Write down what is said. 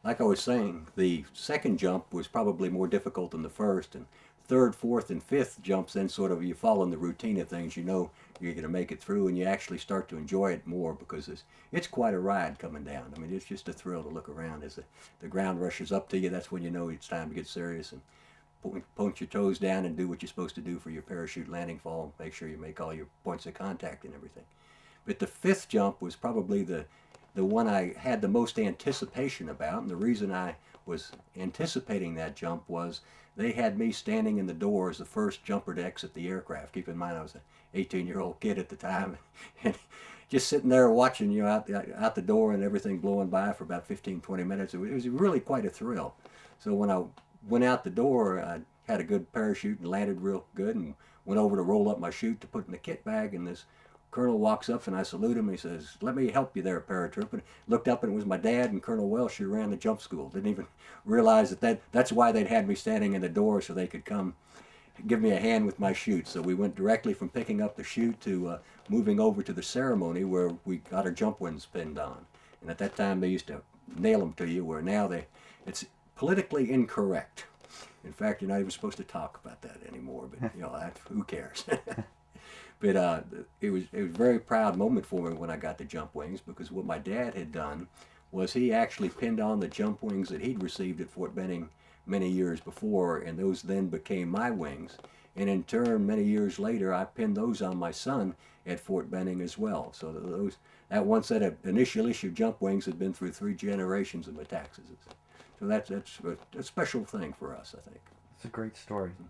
like I was saying, the second jump was probably more difficult than the first, and third, fourth, and fifth jumps, then sort of you fall in the routine of things. You know you're going to make it through, and you actually start to enjoy it more because it's quite a ride coming down. I mean, it's just a thrill to look around as the ground rushes up to you. That's when you know it's time to get serious and point your toes down and do what you're supposed to do for your parachute landing fall. Make sure you make all your points of contact and everything. But the fifth jump was probably the one I had the most anticipation about, and the reason I was anticipating that jump was they had me standing in the door as the first jumper to exit the aircraft. Keep in mind I was an 18-year-old kid at the time, and just sitting there watching you out the door and everything blowing by for about 15, 20 minutes. It was really quite a thrill. So when I went out the door, I had a good parachute and landed real good, and went over to roll up my chute to put in the kit bag, and this colonel walks up and I salute him. He says, "Let me help you there, paratrooper." Looked up and it was my dad and Colonel Welsh who ran the jump school. Didn't even realize that's why they'd had me standing in the door so they could come give me a hand with my chute. So we went directly from picking up the chute to moving over to the ceremony where we got our jump wings pinned on. And at that time they used to nail them to you, where now it's politically incorrect. In fact, you're not even supposed to talk about that anymore. But who cares? But it was a very proud moment for me when I got the jump wings, because what my dad had done was he actually pinned on the jump wings that he'd received at Fort Benning many years before, and those then became my wings. And in turn, many years later, I pinned those on my son at Fort Benning as well. So that one set of initial issue jump wings had been through 3 generations of metaxas. So that's a special thing for us, I think. It's a great story.